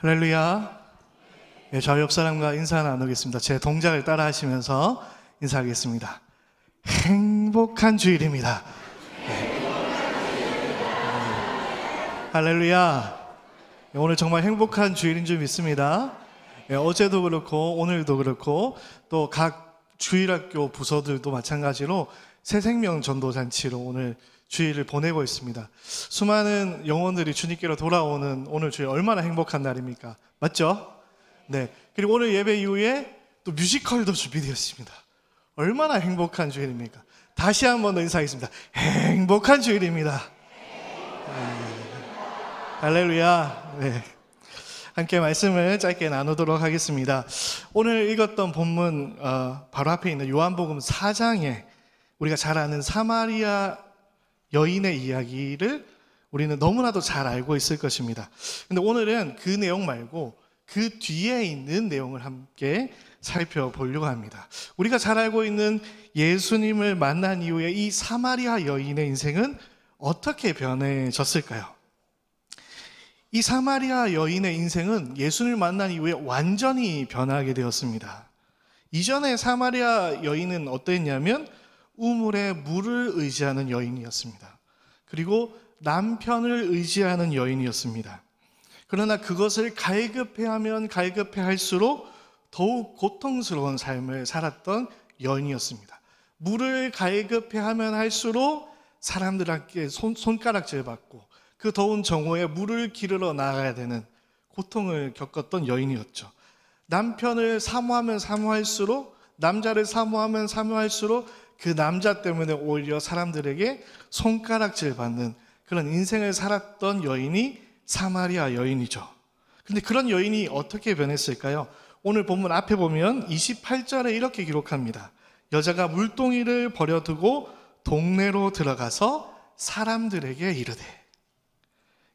할렐루야. 네, 저희 옆 사람과 인사 나누겠습니다. 제 동작을 따라 하시면서 인사하겠습니다. 행복한 주일입니다. 할렐루야. 오늘 정말 행복한 주일인 줄 믿습니다. 어제도 그렇고 오늘도 그렇고 또 각 주일학교 부서들도 마찬가지로 새생명 전도잔치로 오늘 주일을 보내고 있습니다. 수많은 영혼들이 주님께로 돌아오는 오늘 주일 얼마나 행복한 날입니까? 맞죠? 네. 그리고 오늘 예배 이후에 또 뮤지컬도 준비되었습니다. 얼마나 행복한 주일입니까? 다시 한 번 더 인사하겠습니다. 행복한 주일입니다. 할렐루야. 네. 함께 말씀을 짧게 나누도록 하겠습니다. 오늘 읽었던 본문 바로 앞에 있는 요한복음 4장에 우리가 잘 아는 사마리아 여인의 이야기를 우리는 너무나도 잘 알고 있을 것입니다. 근데 오늘은 그 내용 말고 그 뒤에 있는 내용을 함께 살펴보려고 합니다. 우리가 잘 알고 있는 예수님을 만난 이후에 이 사마리아 여인의 인생은 어떻게 변해졌을까요? 이 사마리아 여인의 인생은 예수님을 만난 이후에 완전히 변하게 되었습니다. 이전에 사마리아 여인은 어땠냐면 우물에 물을 의지하는 여인이었습니다. 그리고 남편을 의지하는 여인이었습니다. 그러나 그것을 갈급해하면 갈급해할수록 더욱 고통스러운 삶을 살았던 여인이었습니다. 물을 갈급해하면 할수록 사람들에게 손가락질 받고 그 더운 정오에 물을 기르러 나가야 되는 고통을 겪었던 여인이었죠. 남편을 사모하면 사모할수록, 남자를 사모하면 사모할수록 그 남자 때문에 오히려 사람들에게 손가락질 받는 그런 인생을 살았던 여인이 사마리아 여인이죠. 근데 그런 여인이 어떻게 변했을까요? 오늘 본문 앞에 보면 28절에 이렇게 기록합니다. 여자가 물동이를 버려두고 동네로 들어가서 사람들에게 이르되.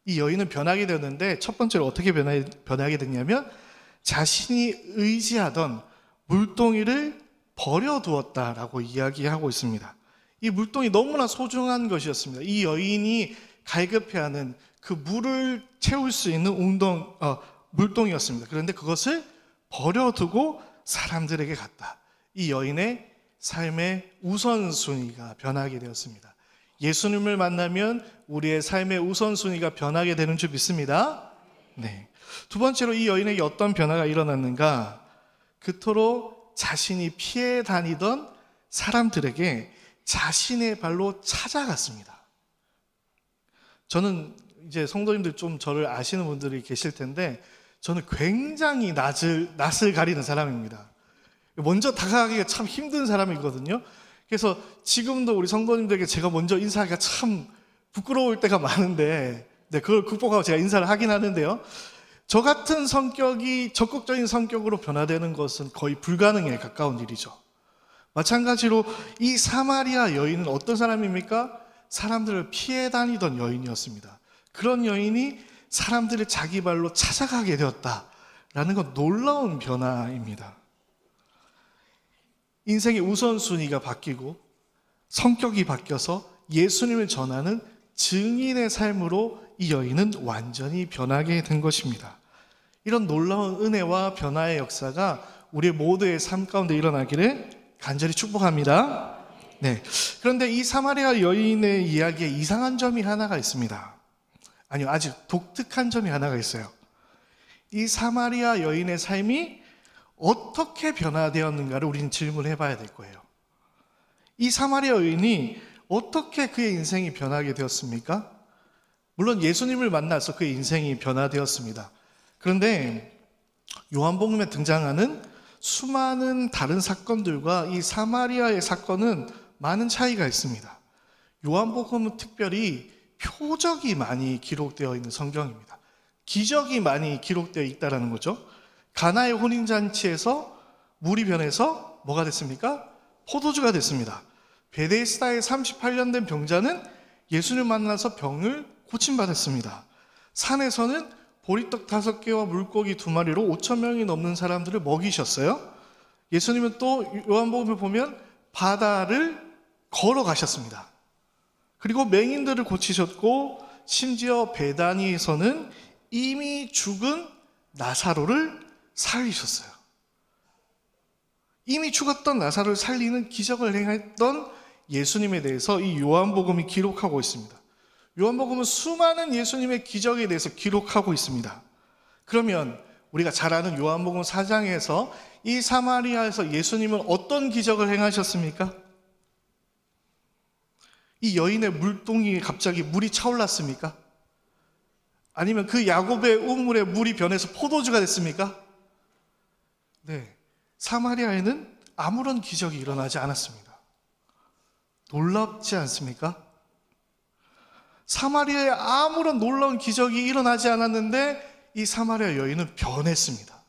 이 여인은 변하게 되었는데 첫 번째로 어떻게 변하게 됐냐면 자신이 의지하던 물동이를 버려두었다라고 이야기하고 있습니다. 이 물동이 너무나 소중한 것이었습니다. 이 여인이 갈급해하는 그 물을 채울 수 있는 물동이었습니다. 그런데 그것을 버려두고 사람들에게 갔다. 이 여인의 삶의 우선순위가 변하게 되었습니다. 예수님을 만나면 우리의 삶의 우선순위가 변하게 되는 줄 믿습니다. 네. 두 번째로 이 여인에게 어떤 변화가 일어났는가? 그토록 자신이 피해 다니던 사람들에게 자신의 발로 찾아갔습니다. 저는 이제 성도님들 좀 저를 아시는 분들이 계실 텐데 저는 굉장히 낯을 가리는 사람입니다. 먼저 다가가기가 참 힘든 사람이거든요. 그래서 지금도 우리 성도님들에게 제가 먼저 인사하기가 참 부끄러울 때가 많은데 그걸 극복하고 제가 인사를 하긴 하는데요. 저 같은 성격이 적극적인 성격으로 변화되는 것은 거의 불가능에 가까운 일이죠. 마찬가지로 이 사마리아 여인은 어떤 사람입니까? 사람들을 피해 다니던 여인이었습니다. 그런 여인이 사람들을 자기 발로 찾아가게 되었다라는 건 놀라운 변화입니다. 인생의 우선순위가 바뀌고 성격이 바뀌어서 예수님을 전하는 증인의 삶으로 이 여인은 완전히 변하게 된 것입니다. 이런 놀라운 은혜와 변화의 역사가 우리 모두의 삶 가운데 일어나기를 간절히 축복합니다. 네. 그런데 이 사마리아 여인의 이야기에 이상한 점이 하나가 있습니다. 아니요, 아주 독특한 점이 하나가 있어요. 이 사마리아 여인의 삶이 어떻게 변화되었는가를 우리는 질문해 봐야 될 거예요. 이 사마리아 여인이 어떻게 그의 인생이 변하게 되었습니까? 물론 예수님을 만나서 그의 인생이 변화되었습니다. 그런데 요한복음에 등장하는 수많은 다른 사건들과 이 사마리아의 사건은 많은 차이가 있습니다. 요한복음은 특별히 표적이 많이 기록되어 있는 성경입니다. 기적이 많이 기록되어 있다는 거죠. 가나의 혼인잔치에서 물이 변해서 뭐가 됐습니까? 포도주가 됐습니다. 베데스다의 38년 된 병자는 예수를 만나서 병을 고침받았습니다. 산에서는 보리떡 5개와 물고기 2마리로 5,000명이 넘는 사람들을 먹이셨어요. 예수님은 또 요한복음을 보면 바다를 걸어가셨습니다. 그리고 맹인들을 고치셨고 심지어 베다니에서는 이미 죽은 나사로를 살리셨어요. 이미 죽었던 나사로를 살리는 기적을 행했던 예수님에 대해서 이 요한복음이 기록하고 있습니다. 요한복음은 수많은 예수님의 기적에 대해서 기록하고 있습니다. 그러면 우리가 잘 아는 요한복음 4장에서 이 사마리아에서 예수님은 어떤 기적을 행하셨습니까? 이 여인의 물동이에 갑자기 물이 차올랐습니까? 아니면 그 야곱의 우물에 물이 변해서 포도주가 됐습니까? 네, 사마리아에는 아무런 기적이 일어나지 않았습니다. 놀랍지 않습니까? 사마리아에 아무런 놀라운 기적이 일어나지 않았는데 이 사마리아 여인은 변했습니다.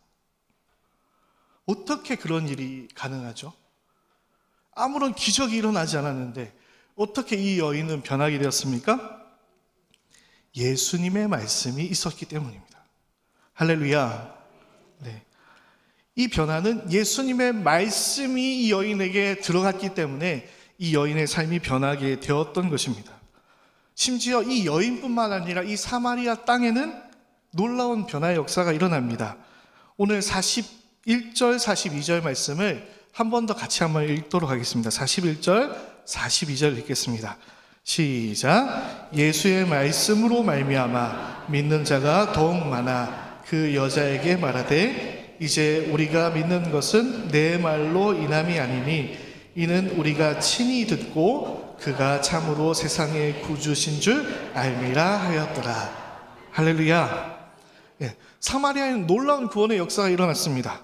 어떻게 그런 일이 가능하죠? 아무런 기적이 일어나지 않았는데 어떻게 이 여인은 변하게 되었습니까? 예수님의 말씀이 있었기 때문입니다. 할렐루야. 네. 이 변화는 예수님의 말씀이 이 여인에게 들어갔기 때문에 이 여인의 삶이 변하게 되었던 것입니다. 심지어 이 여인뿐만 아니라 이 사마리아 땅에는 놀라운 변화의 역사가 일어납니다. 오늘 41절, 42절 말씀을 한 번 더 같이 한번 읽도록 하겠습니다. 41절, 42절 읽겠습니다. 시작. 예수의 말씀으로 말미암아 믿는 자가 더욱 많아 그 여자에게 말하되 이제 우리가 믿는 것은 내 말로 인함이 아니니 이는 우리가 친히 듣고 그가 참으로 세상의 구주신 줄 알미라 하였더라. 할렐루야. 예, 사마리아에는 놀라운 구원의 역사가 일어났습니다.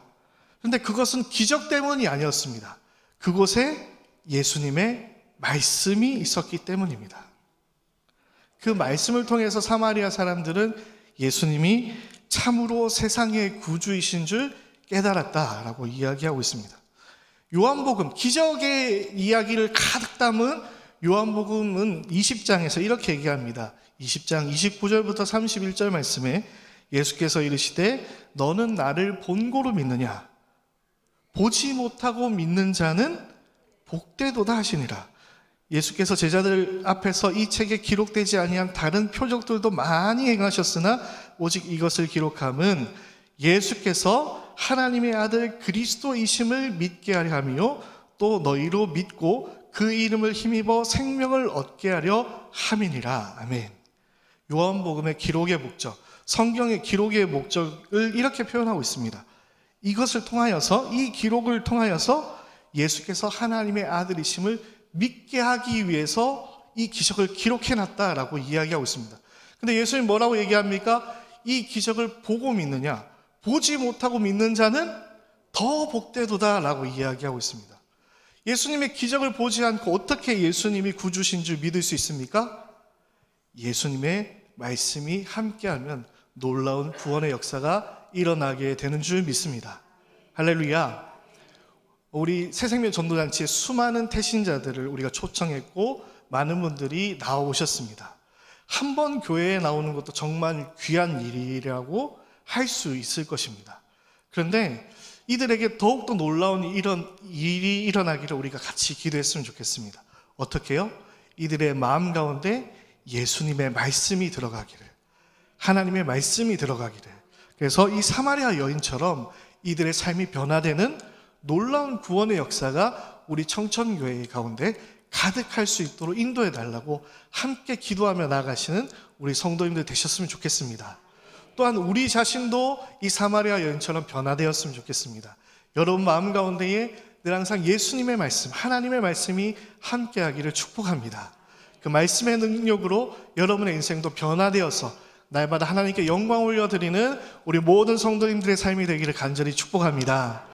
그런데 그것은 기적 때문이 아니었습니다. 그곳에 예수님의 말씀이 있었기 때문입니다. 그 말씀을 통해서 사마리아 사람들은 예수님이 참으로 세상의 구주이신 줄 깨달았다라고 이야기하고 있습니다. 요한복음, 기적의 이야기를 가득 담은 요한복음은 20장에서 이렇게 얘기합니다. 20장 29절부터 31절 말씀에 예수께서 이르시되 너는 나를 본고로 믿느냐? 보지 못하고 믿는 자는 복되도다 하시니라. 예수께서 제자들 앞에서 이 책에 기록되지 아니한 다른 표적들도 많이 행하셨으나 오직 이것을 기록함은 예수께서 하나님의 아들 그리스도이심을 믿게 하려 함이요 또 너희로 믿고 그 이름을 힘입어 생명을 얻게 하려 함이니라. 아멘. 요한복음의 기록의 목적, 성경의 기록의 목적을 이렇게 표현하고 있습니다. 이것을 통하여서, 이 기록을 통하여서 예수께서 하나님의 아들이심을 믿게 하기 위해서 이 기적을 기록해놨다라고 이야기하고 있습니다. 근데 예수님 뭐라고 얘기합니까? 이 기적을 보고 믿느냐? 보지 못하고 믿는 자는 더 복되도다라고 이야기하고 있습니다. 예수님의 기적을 보지 않고 어떻게 예수님이 구주신 줄 믿을 수 있습니까? 예수님의 말씀이 함께하면 놀라운 구원의 역사가 일어나게 되는 줄 믿습니다. 할렐루야. 우리 새생명 전도잔치에 수많은 태신자들을 우리가 초청했고 많은 분들이 나오셨습니다. 한 번 교회에 나오는 것도 정말 귀한 일이라고 할 수 있을 것입니다. 그런데 이들에게 더욱더 놀라운 이런 일이 일어나기를 우리가 같이 기도했으면 좋겠습니다. 어떻게요? 이들의 마음 가운데 예수님의 말씀이 들어가기를, 하나님의 말씀이 들어가기를. 그래서 이 사마리아 여인처럼 이들의 삶이 변화되는 놀라운 구원의 역사가 우리 청천교회 가운데 가득할 수 있도록 인도해 달라고 함께 기도하며 나아가시는 우리 성도님들 되셨으면 좋겠습니다. 또한 우리 자신도 이 사마리아 여인처럼 변화되었으면 좋겠습니다. 여러분 마음 가운데에 늘 항상 예수님의 말씀, 하나님의 말씀이 함께하기를 축복합니다. 그 말씀의 능력으로 여러분의 인생도 변화되어서 날마다 하나님께 영광 올려드리는 우리 모든 성도님들의 삶이 되기를 간절히 축복합니다.